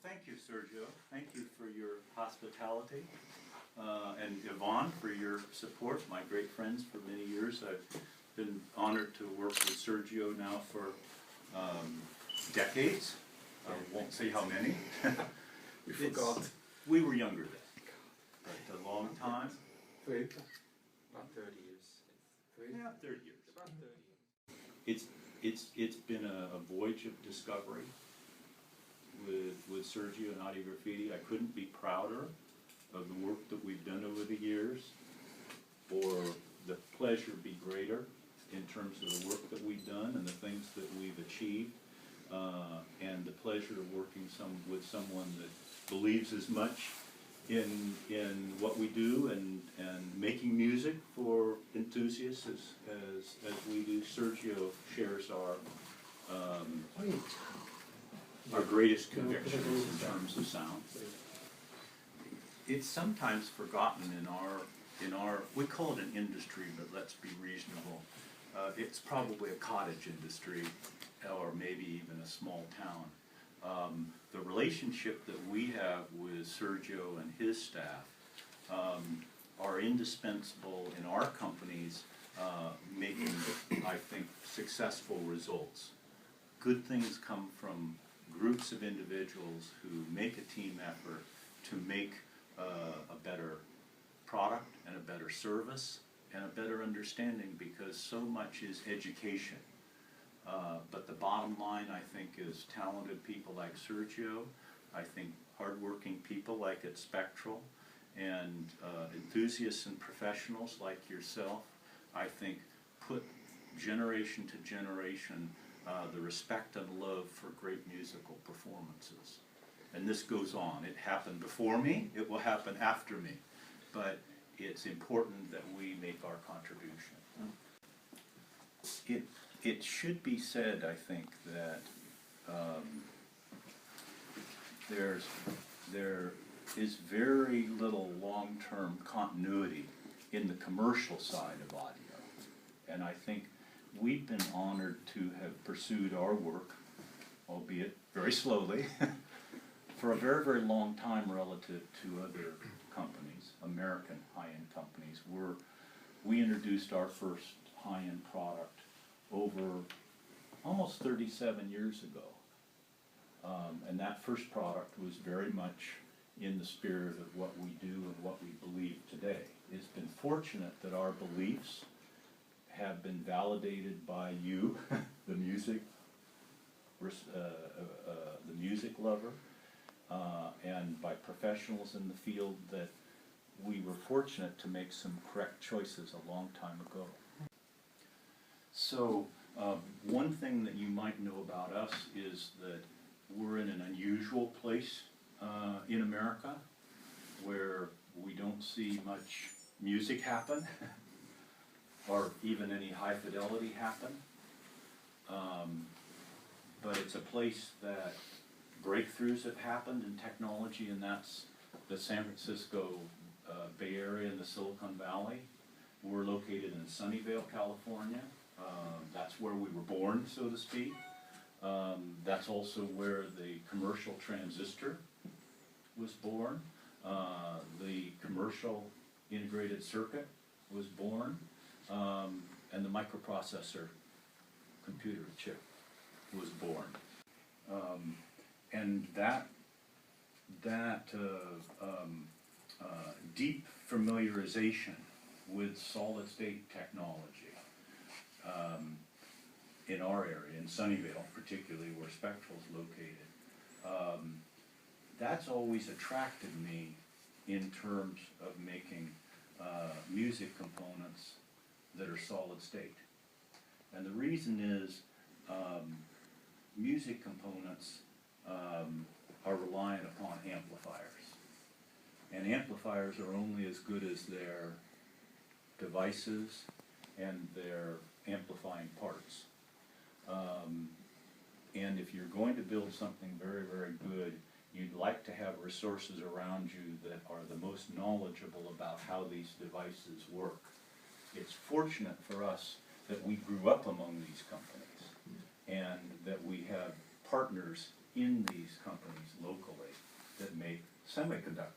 thank you, Sergio. Thank you for your hospitality, and Yvonne for your support, my great friends for many years. I've been honored to work with Sergio now for decades. I won't say how many. You forgot. We were younger then, but a long time. About 30 years. Yeah, 30 years. About 30 years. It's been a voyage of discovery with Sergio and Audio Graffiti. I couldn't be prouder of the work that we've done over the years, or the pleasure be greater in terms of the work that we've done and the things that we've achieved, and the pleasure of working with someone that believes as much in what we do and making music for enthusiasts as we do. Sergio shares our greatest convictions in terms of sound. It's sometimes forgotten in our we call it an industry, but let's be reasonable. It's probably a cottage industry, or maybe even a small town. The relationship that we have with Sergio and his staff are indispensable in our companies making, I think, successful results. Good things come from groups of individuals who make a team effort to make a better product and a better service and a better understanding, because so much is education. But the bottom line, I think, is talented people like Sergio, I think hardworking people like at Spectral, and enthusiasts and professionals like yourself, I think, put generation to generation the respect and love for great musical performances. And this goes on. It happened before me, it will happen after me, but it's important that we make our contribution. It should be said, I think, that there is very little long-term continuity in the commercial side of audio. And I think we've been honored to have pursued our work, albeit very slowly, for a very, very long time relative to other companies, American high-end companies. We introduced our first high-end product over almost 37 years ago. And that first product was very much in the spirit of what we do and what we believe today. It's been fortunate that our beliefs have been validated by you, the music lover, and by professionals in the field, that we were fortunate to make some correct choices a long time ago. So one thing that you might know about us is that we're in an unusual place in America, where we don't see much music happen or even any high fidelity happen. But it's a place that breakthroughs have happened in technology, and that's the San Francisco Bay Area and the Silicon Valley. We're located in Sunnyvale, California. That's where we were born, so to speak. That's also where the commercial transistor was born. The commercial integrated circuit was born. And the microprocessor computer chip was born. And that deep familiarization with solid-state technology in our area, in Sunnyvale particularly, where Spectral is located, that's always attracted me in terms of making music components that are solid state. And the reason is music components are reliant upon amplifiers. And amplifiers are only as good as their devices and their amplifying parts. And if you're going to build something very, very good, you'd like to have resources around you that are the most knowledgeable about how these devices work. It's fortunate for us that we grew up among these companies and that we have partners in these companies locally that make semiconductors.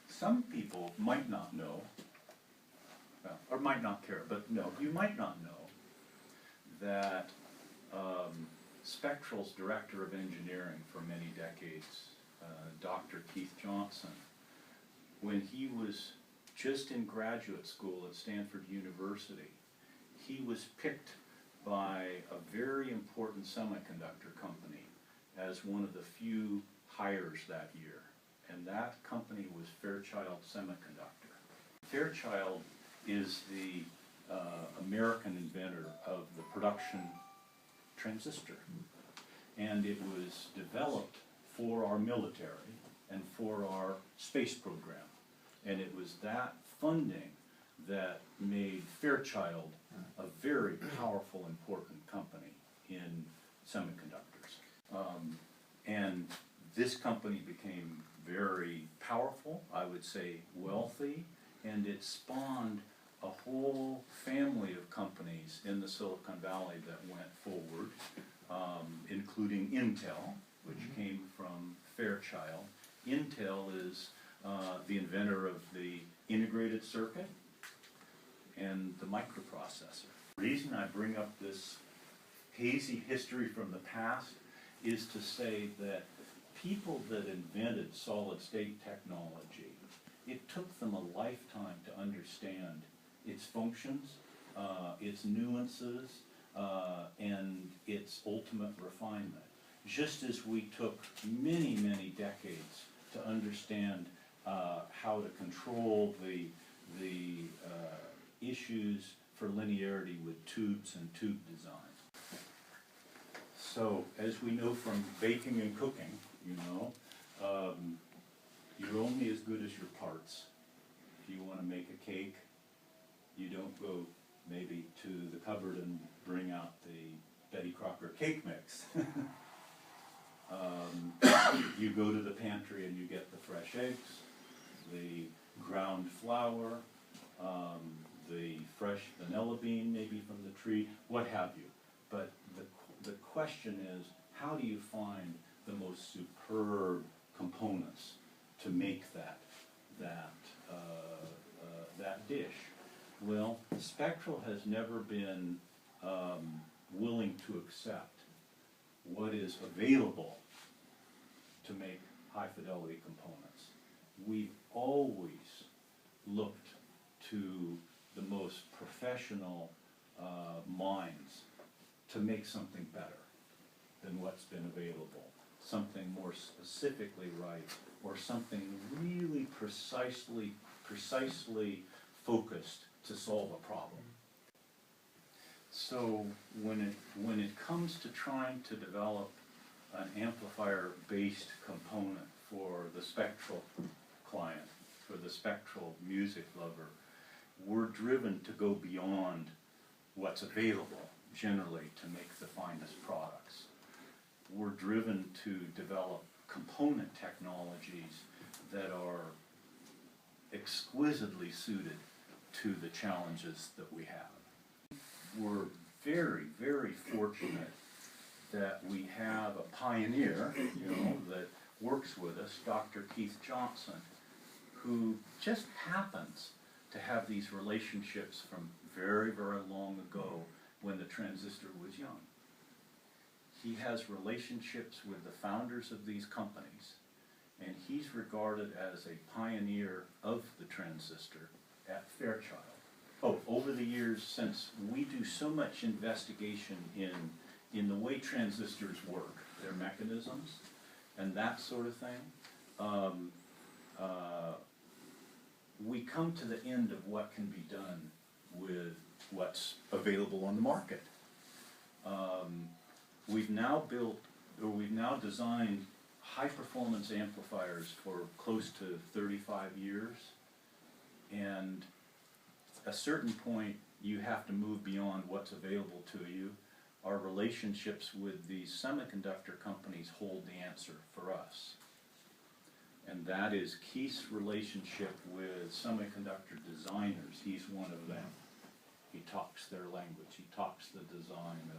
Some people might not know, or might not care, but no, you might not know that Spectral's director of engineering for many decades, Dr. Keith Johnson, when he was just in graduate school at Stanford University, he was picked by a very important semiconductor company as one of the few hires that year. And that company was Fairchild Semiconductor. Fairchild is the American inventor of the production transistor. And it was developed for our military and for our space program. And it was that funding that made Fairchild a very powerful, important company in semiconductors. And this company became very powerful, I would say wealthy, and it spawned a whole family of companies in the Silicon Valley that went forward, including Intel, which came from Fairchild. Intel is the inventor of the integrated circuit and the microprocessor. The reason I bring up this hazy history from the past is to say that people that invented solid-state technology, it took them a lifetime to understand its functions, its nuances, and its ultimate refinement. Just as we took many, many decades to understand how to control the issues for linearity with tubes and tube design. So, as we know from baking and cooking, you know, you're only as good as your parts. If you want to make a cake, you don't go maybe to the cupboard and bring out the Betty Crocker cake mix. You go to the pantry and you get the fresh eggs, the ground flour, the fresh vanilla bean maybe from the tree, what have you. But the question is, how do you find the most superb components to make that dish? Well, Spectral has never been willing to accept what is available to make high fidelity components. We've always looked to the most professional minds to make something better than what's been available, something more specifically right, or something really precisely focused to solve a problem. So when it comes to trying to develop an amplifier-based component for the Spectral client, for the Spectral music lover, we're driven to go beyond what's available generally to make the finest products. We're driven to develop component technologies that are exquisitely suited to the challenges that we have. We're very, very fortunate that we have a pioneer, you know, that works with us, Dr. Keith Johnson, who just happens to have these relationships from very, very long ago when the transistor was young. He has relationships with the founders of these companies, and he's regarded as a pioneer of the transistor at Fairchild. Oh, over the years, since we do so much investigation in the way transistors work, their mechanisms, and that sort of thing, we come to the end of what can be done with what's available on the market. We've now designed high-performance amplifiers for close to 35 years, and at a certain point you have to move beyond what's available to you. Our relationships with these semiconductor companies hold the answer for us. And that is Keith's relationship with semiconductor designers. He's one of them. He talks their language. He talks the design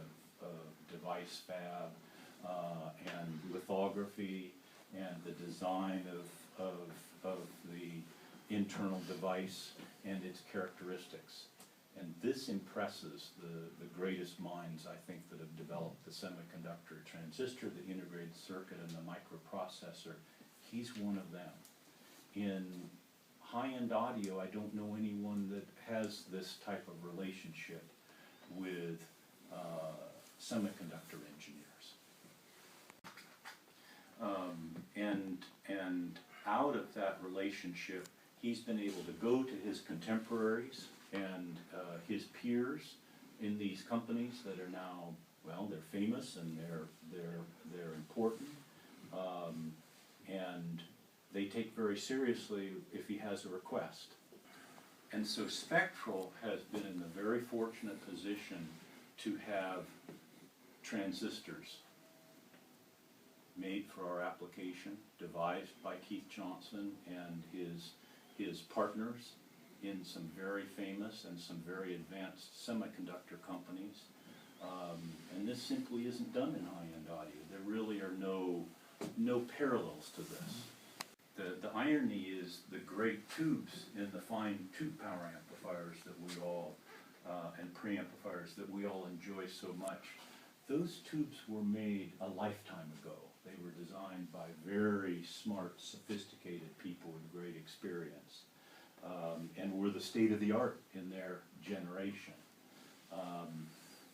device fab and lithography and the design of the internal device and its characteristics. And this impresses the greatest minds, I think, that have developed the semiconductor transistor, the integrated circuit, and the microprocessor. He's one of them. In high-end audio, I don't know anyone that has this type of relationship with semiconductor engineers. And out of that relationship, he's been able to go to his contemporaries and his peers in these companies that are now, well, they're famous and they're important, and they take very seriously if he has a request. And so Spectral has been in the very fortunate position to have transistors made for our application, devised by Keith Johnson and his partners in some very famous and some very advanced semiconductor companies. And this simply isn't done in high-end audio. There really are no parallels to this. The irony is the great tubes in the fine tube power amplifiers that we all, and preamplifiers that we all enjoy so much, those tubes were made a lifetime ago. They were designed by very smart, sophisticated people with great experience, and were the state of the art in their generation.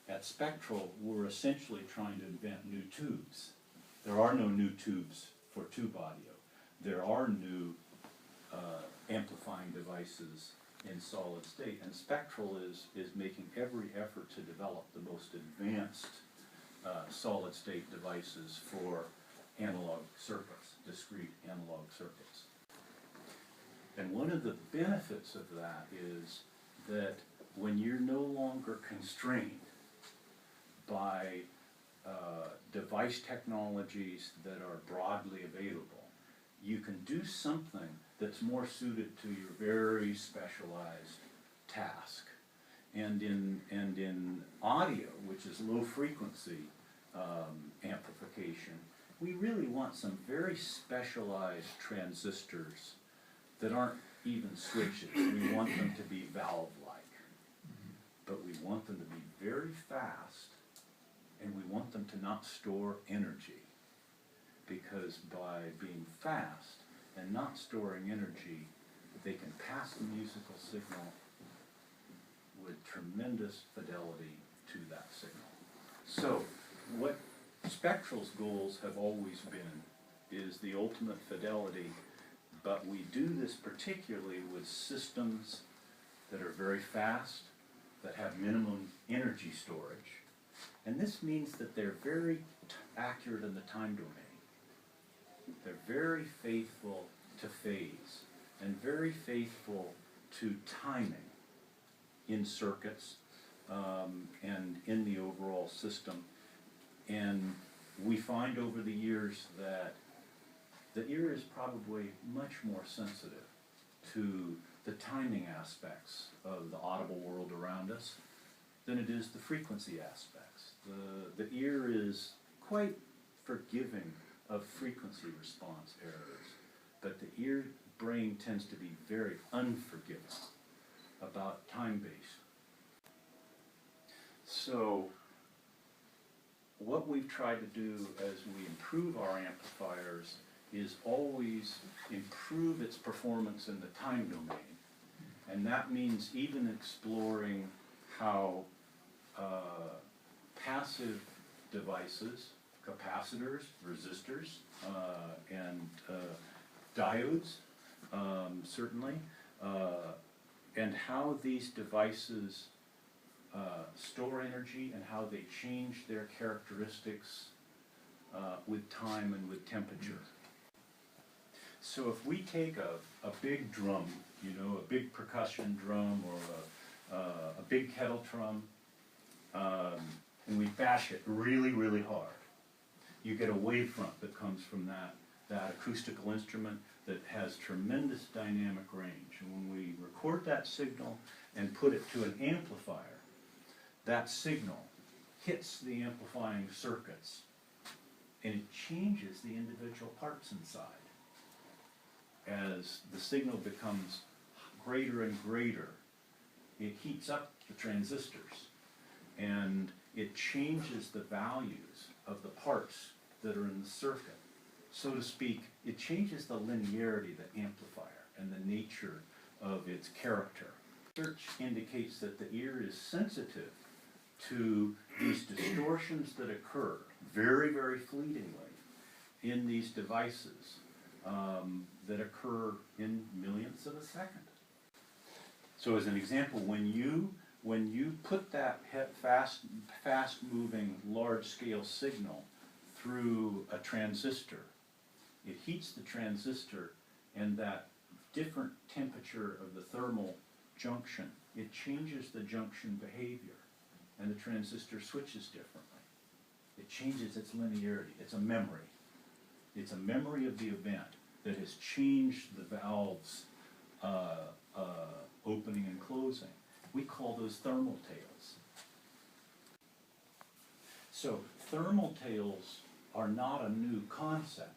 At Spectral, we're essentially trying to invent new tubes. There are no new tubes for tube audio. There are new amplifying devices in solid state, and Spectral is making every effort to develop the most advanced solid state devices for analog circuits, discrete analog circuits. And one of the benefits of that is that when you're no longer constrained by device technologies that are broadly available, you can do something that's more suited to your very specialized task. And in audio, which is low frequency amplification, we really want some very specialized transistors that aren't even switches. We want them to be valve-like, but we want them to be very fast, and we want them to not store energy, because by being fast and not storing energy, they can pass the musical signal with tremendous fidelity to that signal. So what Spectral's goals have always been is the ultimate fidelity, but we do this particularly with systems that are very fast, that have minimum energy storage, and this means that they're very accurate in the time domain. They're very faithful to phase and very faithful to timing in circuits and in the overall system. And we find over the years that the ear is probably much more sensitive to the timing aspects of the audible world around us than it is the frequency aspects. The ear is quite forgiving of frequency response errors, but the ear brain tends to be very unforgiving about time-based. So what we've tried to do as we improve our amplifiers is always improve its performance in the time domain. And that means even exploring how passive devices, capacitors, resistors, and diodes, certainly, and how these devices store energy and how they change their characteristics with time and with temperature. So if we take a big drum, you know, a big percussion drum or a big kettle drum, and we bash it really, really hard, you get a wavefront that comes from that acoustical instrument that has tremendous dynamic range. And when we record that signal and put it to an amplifier, that signal hits the amplifying circuits, and it changes the individual parts inside. As the signal becomes greater and greater, it heats up the transistors, and it changes the values of the parts that are in the circuit. So to speak, it changes the linearity of the amplifier and the nature of its character. Research indicates that the ear is sensitive to these distortions that occur very, very fleetingly in these devices that occur in millionths of a second. So as an example, when you put that fast-moving, large-scale signal through a transistor, it heats the transistor, and that different temperature of the thermal junction, it changes the junction behavior, and the transistor switches differently. It changes its linearity. It's a memory. It's a memory of the event that has changed the valves opening and closing. We call those thermal tails. So thermal tails are not a new concept.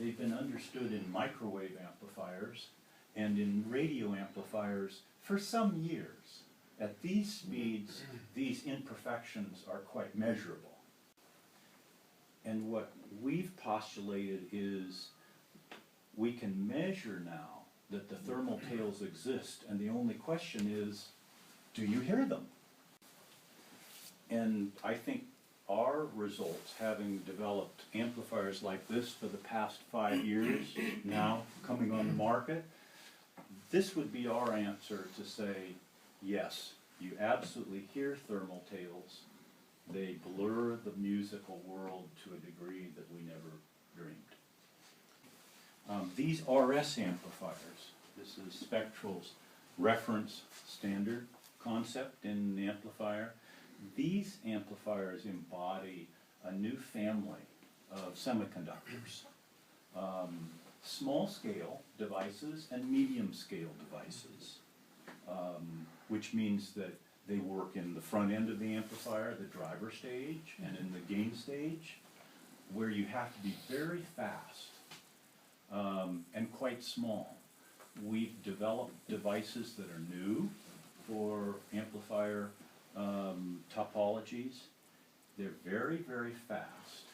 They've been understood in microwave amplifiers and in radio amplifiers for some years. At these speeds, these imperfections are quite measurable. And what we've postulated is we can measure now that the thermal tails exist, and the only question is, do you hear them? And I think our results, having developed amplifiers like this for the past 5 years, now coming on the market, this would be our answer to say, yes, you absolutely hear thermal tails. They blur the musical world to a degree that we never dreamed. These RS amplifiers, this is Spectral's reference standard concept in the amplifier. These amplifiers embody a new family of semiconductors. Small scale devices and medium scale devices, which means that they work in the front end of the amplifier, the driver stage, and in the gain stage, where you have to be very fast and quite small. We've developed devices that are new for amplifier topologies. They're very, very fast,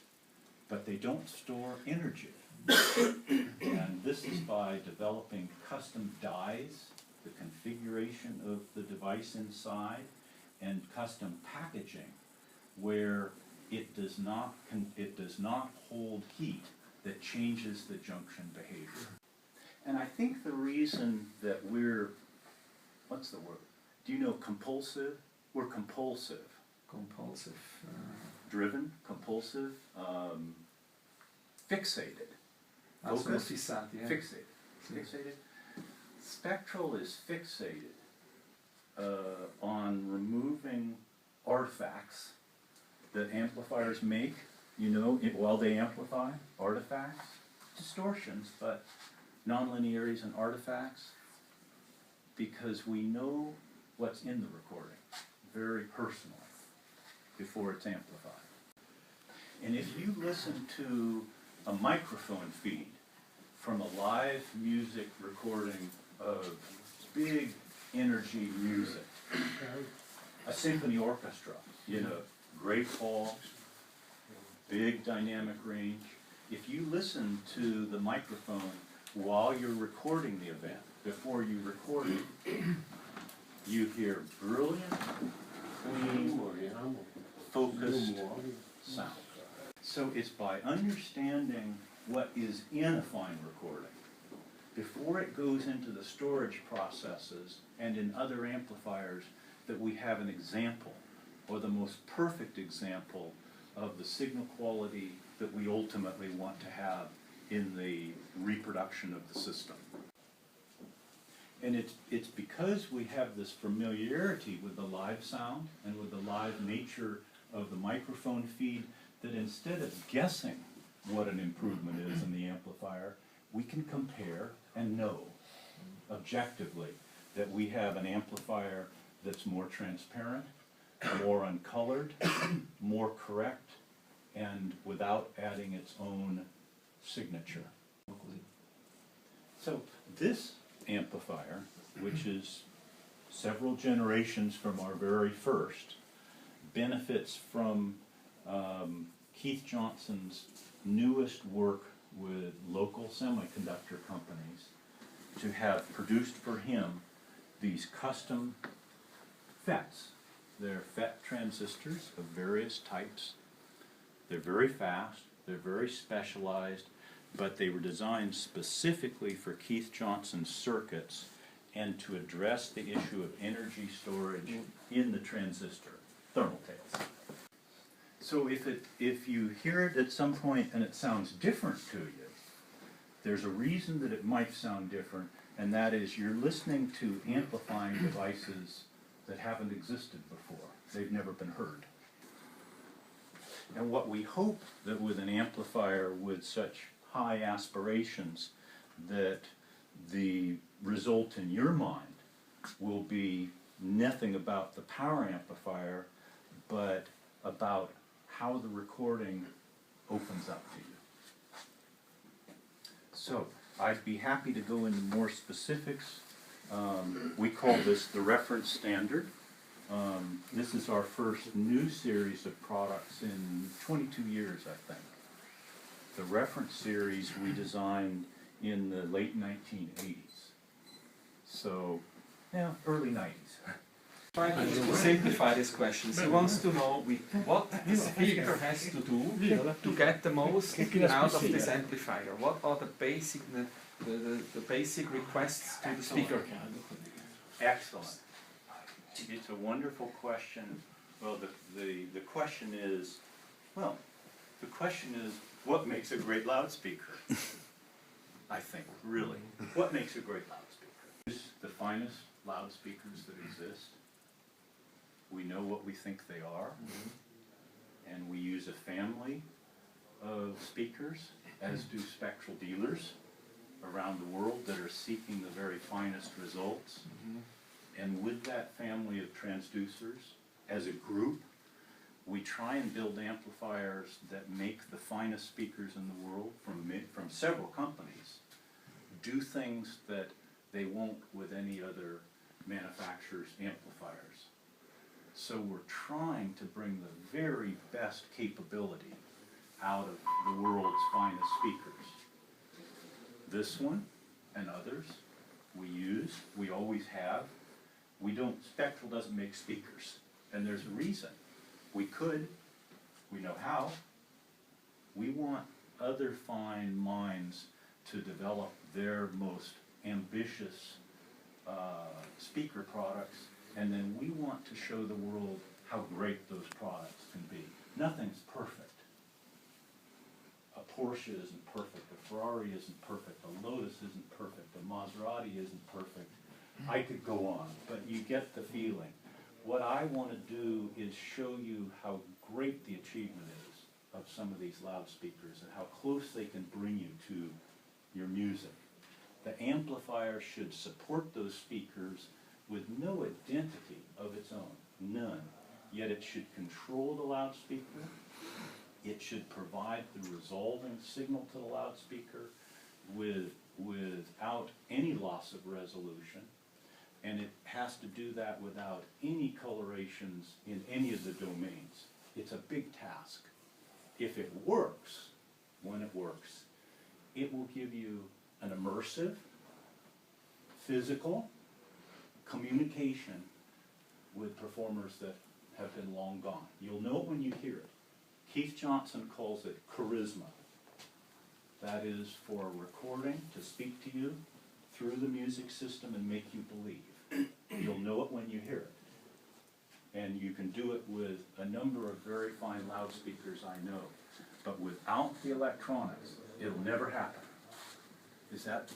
but they don't store energy. And this is by developing custom dies, the configuration of the device inside, and custom packaging where it does not hold heat that changes the junction behavior. And I think the reason that we're, what's the word? Do you know compulsive? We're compulsive. Compulsive. Driven, compulsive, fixated. Focus. Fixated. Fixated. Spectral is fixated on removing artifacts that amplifiers make, you know, while they amplify, artifacts, distortions, but nonlinearities and artifacts, because we know what's in the recording very personally before it's amplified. And if you listen to a microphone feed from a live music recording of big energy music, a symphony orchestra, you know, great hall, big dynamic range. If you listen to the microphone while you're recording the event, before you record it, you hear brilliant, clean, focused sound. So it's by understanding what is in a fine recording, before it goes into the storage processes and in other amplifiers, that we have an example, or the most perfect example, of the signal quality that we ultimately want to have in the reproduction of the system. And it's because we have this familiarity with the live sound and with the live nature of the microphone feed that instead of guessing what an improvement is in the amplifier, we can compare and know objectively that we have an amplifier that's more transparent, more uncolored, more correct, and without adding its own signature. So this amplifier, which is several generations from our very first, benefits from Keith Johnson's newest work with local semiconductor companies to have produced for him these custom FETs. They're FET transistors of various types. They're very fast, they're very specialized, but they were designed specifically for Keith Johnson's circuits and to address the issue of energy storage in the transistor, thermal tails. So if you hear it at some point and it sounds different to you, there's a reason that it might sound different, and that is you're listening to amplifying devices that haven't existed before. They've never been heard. And what we hope that with an amplifier with such high aspirations, that the result in your mind will be nothing about the power amplifier, but about how the recording opens up to you. So I'd be happy to go into more specifics. We call this the reference standard. This is our first new series of products in 22 years, I think. The reference series we designed in the late 1980s. So, yeah, early 90s. Trying to simplify this question. He wants to know what the speaker has to do to get the most out of this amplifier. What are the basic basic requests to the speaker? Excellent. It's a wonderful question. Well, the question is, what makes a great loudspeaker? I think, really. What makes a great loudspeaker? It's the finest loudspeakers that exist. We know what we think they are, and we use a family of speakers, as do Spectral dealers around the world that are seeking the very finest results. And with that family of transducers, as a group, we try and build amplifiers that make the finest speakers in the world from several companies do things that they won't with any other manufacturer's amplifiers. So we're trying to bring the very best capability out of the world's finest speakers. This one and others we always have. Spectral doesn't make speakers, and there's a reason. We know how. We want other fine minds to develop their most ambitious speaker products, and then we want to show the world how great those products can be. Nothing's perfect. A Porsche isn't perfect, a Ferrari isn't perfect, a Lotus isn't perfect, a Maserati isn't perfect. I could go on, but you get the feeling. What I want to do is show you how great the achievement is of some of these loudspeakers and how close they can bring you to your music. The amplifier should support those speakers with no identity of its own, none. Yet it should control the loudspeaker. It should provide the resolving signal to the loudspeaker without any loss of resolution. And it has to do that without any colorations in any of the domains. It's a big task. If it works, when it works, it will give you an immersive, physical communication with performers that have been long gone. You'll know it when you hear it. Keith Johnson calls it charisma. That is for a recording to speak to you through the music system and make you believe. You'll know it when you hear it. And you can do it with a number of very fine loudspeakers I know. But without the electronics, it'll never happen. Is that